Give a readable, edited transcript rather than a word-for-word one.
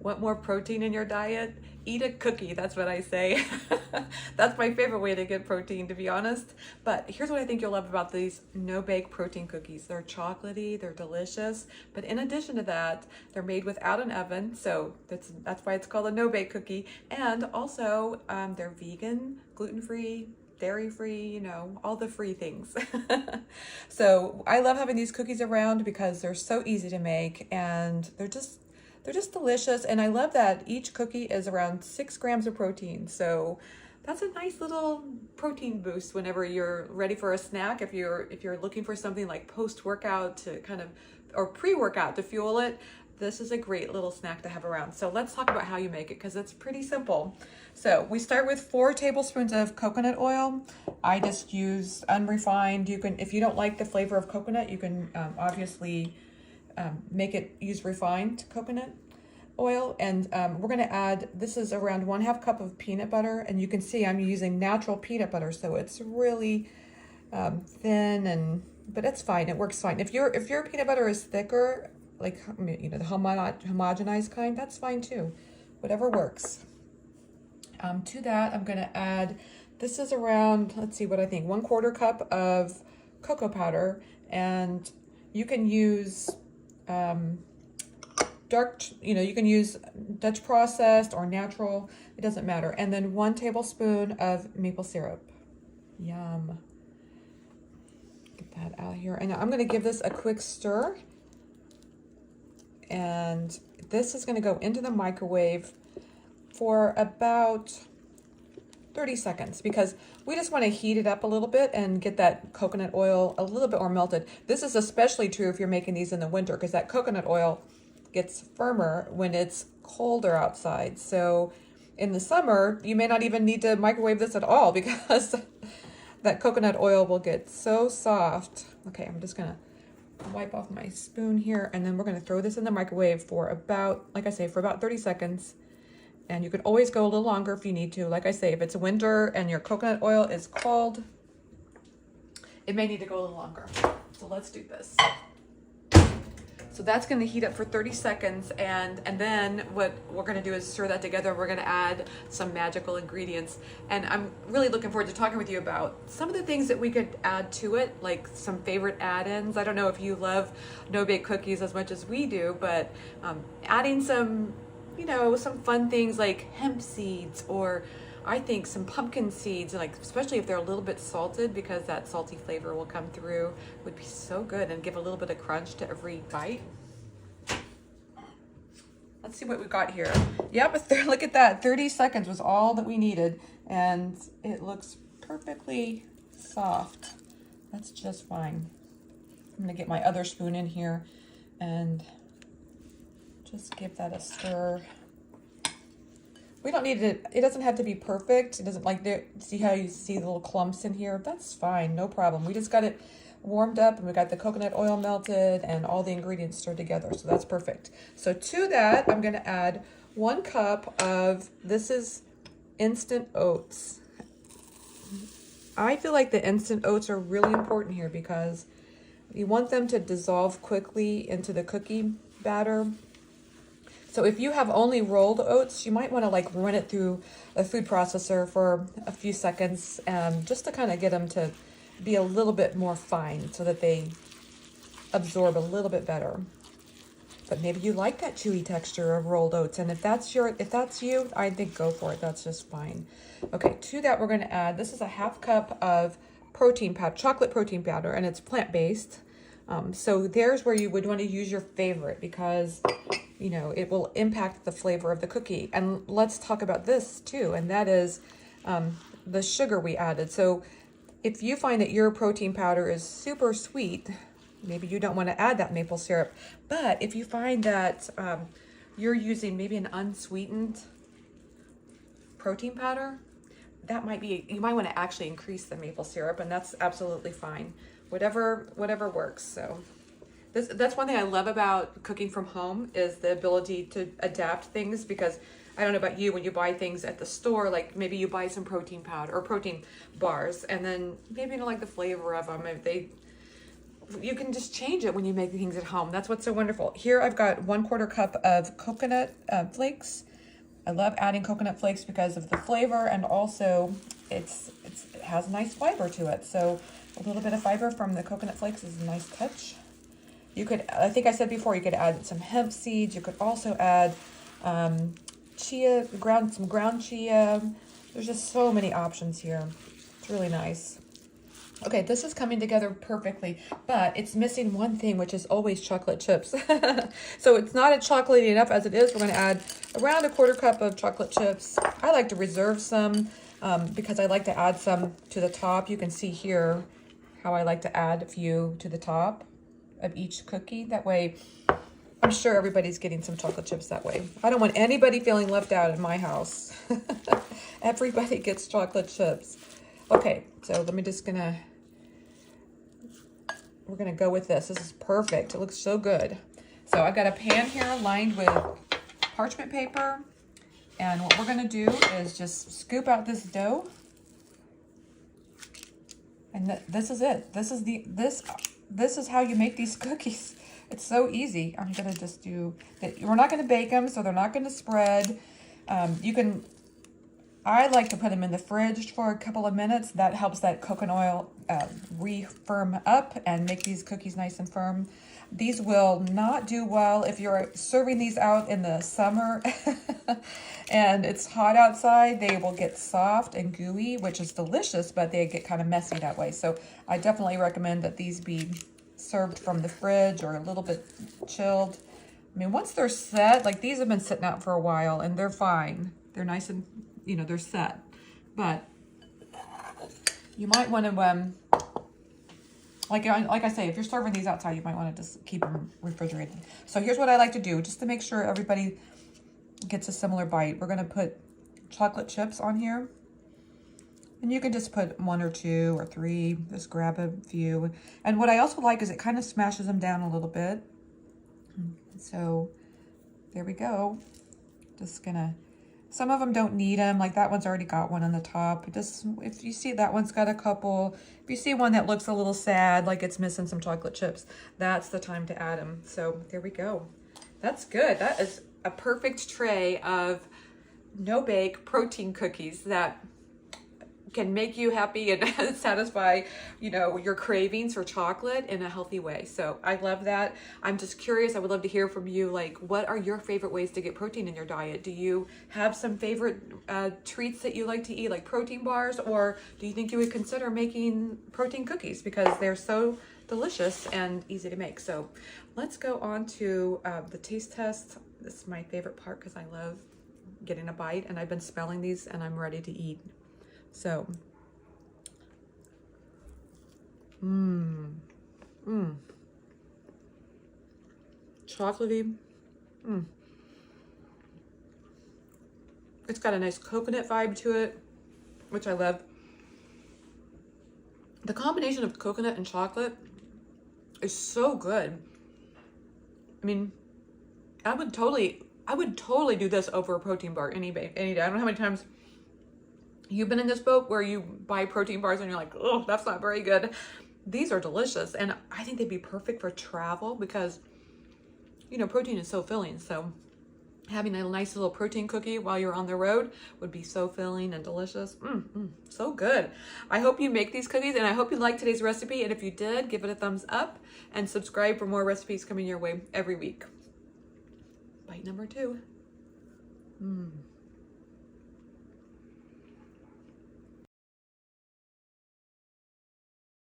Want more protein in your diet? Eat a cookie, that's what I say. That's my favorite way to get protein, to be honest. But here's what I think you'll love about these no-bake protein cookies. They're chocolatey, they're delicious, but in addition to that, they're made without an oven, so that's why it's called a no-bake cookie. And also, they're vegan, gluten-free, dairy-free, you know, all the free things. So I love having these cookies around because they're so easy to make, and they're just delicious. And I love that each cookie is around 6 grams of protein. So that's a nice little protein boost whenever you're ready for a snack. If you're looking for something like post-workout to kind of, or pre-workout to fuel it, this is a great little snack to have around. So let's talk about how you make it, because it's pretty simple. So we start with 4 tablespoons of coconut oil. I just use unrefined. You can, if you don't like the flavor of coconut, you can obviously make it use refined coconut oil. And we're going to add, this is around 1/2 cup of peanut butter, and you can see I'm using natural peanut butter, so it's really thin, and but it's fine, it works fine. If your peanut butter is thicker, like, you know, the homogenized kind, that's fine too, whatever works. To that I'm going to add, this is around, let's see what I think, 1/4 cup of cocoa powder, and you can use you can use Dutch processed or natural, it doesn't matter. And then 1 tablespoon of maple syrup. Yum. Get that out here. And I'm going to give this a quick stir. And this is going to go into the microwave for about 30 seconds, because we just want to heat it up a little bit and get that coconut oil a little bit more melted. This is especially true if you're making these in the winter, because that coconut oil gets firmer when it's colder outside. So in the summer, you may not even need to microwave this at all, because that coconut oil will get so soft. Okay, I'm just gonna wipe off my spoon here, and then we're gonna throw this in the microwave for about, like I say, for about 30 seconds. And you can always go a little longer if you need to. Like I say, if it's winter and your coconut oil is cold, it may need to go a little longer. So let's do this. So that's going to heat up for 30 seconds, and then what we're going to do is stir that together. We're going to add some magical ingredients, and I'm really looking forward to talking with you about some of the things that we could add to it, like some favorite add-ins. I don't know if you love no-bake cookies as much as we do, but adding some, you know, some fun things like hemp seeds, or I think some pumpkin seeds, like especially if they're a little bit salted, because that salty flavor will come through, would be so good and give a little bit of crunch to every bite. Let's see what we've got here. Yep, look at that. 30 seconds was all that we needed, and it looks perfectly soft. That's just fine. I'm gonna get my other spoon in here and just give that a stir. We don't need it, it doesn't have to be perfect. It doesn't, like, see how you see the little clumps in here? That's fine, no problem. We just got it warmed up, and we got the coconut oil melted and all the ingredients stirred together, so that's perfect. So to that, I'm gonna add 1 cup of, this is instant oats. I feel like the instant oats are really important here because you want them to dissolve quickly into the cookie batter. So if you have only rolled oats, you might want to like run it through a food processor for a few seconds, just to kind of get them to be a little bit more fine so that they absorb a little bit better. But maybe you like that chewy texture of rolled oats, and if that's you, I think go for it. That's just fine. Okay, to that we're going to add, this is a 1/2 cup of protein powder, chocolate protein powder, and it's plant-based. So there's where you would want to use your favorite, because you know it will impact the flavor of the cookie. And let's talk about this too, and that is the sugar we added. So if you find that your protein powder is super sweet, maybe you don't want to add that maple syrup. But if you find that you're using maybe an unsweetened protein powder, that might be, you might want to actually increase the maple syrup, and that's absolutely fine. Whatever works. So that's one thing I love about cooking from home, is the ability to adapt things, because I don't know about you, when you buy things at the store, like maybe you buy some protein powder or protein bars, and then maybe you don't like the flavor of them. If you can just change it when you make things at home. That's what's so wonderful. Here I've got 1/4 cup of coconut flakes. I love adding coconut flakes because of the flavor, and also it has nice fiber to it. So a little bit of fiber from the coconut flakes is a nice touch. You could, I think I said before, you could add some hemp seeds. You could also add some ground chia. There's just so many options here. It's really nice. Okay, this is coming together perfectly, but it's missing one thing, which is always chocolate chips. So it's not as chocolatey enough as it is. We're going to add around 1/4 cup of chocolate chips. I like to reserve some because I like to add some to the top. You can see here how I like to add a few to the top of each cookie. That way, I'm sure everybody's getting some chocolate chips that way. I don't want anybody feeling left out in my house. Everybody gets chocolate chips. Okay, so we're gonna go with this. This is perfect. It looks so good. So I've got a pan here lined with parchment paper. And what we're gonna do is just scoop out this dough. And this is it. This is how you make these cookies. It's so easy. I'm gonna just do that. We're not gonna bake them, so they're not gonna spread. I like to put them in the fridge for a couple of minutes. That helps that coconut oil re-firm up and make these cookies nice and firm. These will not do well if you're serving these out in the summer and it's hot outside. They will get soft and gooey, which is delicious, but they get kind of messy that way. So I definitely recommend that these be served from the fridge or a little bit chilled. I mean, once they're set, like these have been sitting out for a while and they're fine. They're nice and, you know, they're set. But you might want to, like I say, if you're serving these outside, you might want to just keep them refrigerated. So here's what I like to do, just to make sure everybody gets a similar bite. We're going to put chocolate chips on here. And you can just put 1 or 2 or 3, just grab a few. And what I also like is it kind of smashes them down a little bit. So there we go. Just gonna, some of them don't need them, like that one's already got one on the top. Just, if you see that one's got a couple, if you see one that looks a little sad, like it's missing some chocolate chips, that's the time to add them. So there we go. That's good. That is a perfect tray of no-bake protein cookies that can make you happy and satisfy, you know, your cravings for chocolate in a healthy way. So I love that. I'm just curious. I would love to hear from you. Like, what are your favorite ways to get protein in your diet? Do you have some favorite treats that you like to eat, like protein bars, or do you think you would consider making protein cookies because they're so delicious and easy to make? So let's go on to the taste test. This is my favorite part because I love getting a bite, and I've been smelling these and I'm ready to eat. So, chocolatey, It's got a nice coconut vibe to it, which I love. The combination of coconut and chocolate is so good. I mean, I would totally do this over a protein bar any day. I don't know how many times you've been in this boat where you buy protein bars and you're like, oh, that's not very good. These are delicious. And I think they'd be perfect for travel because, you know, protein is so filling. So having a nice little protein cookie while you're on the road would be so filling and delicious. So good. I hope you make these cookies and I hope you liked today's recipe. And if you did, give it a thumbs up and subscribe for more recipes coming your way every week. Bite number 2.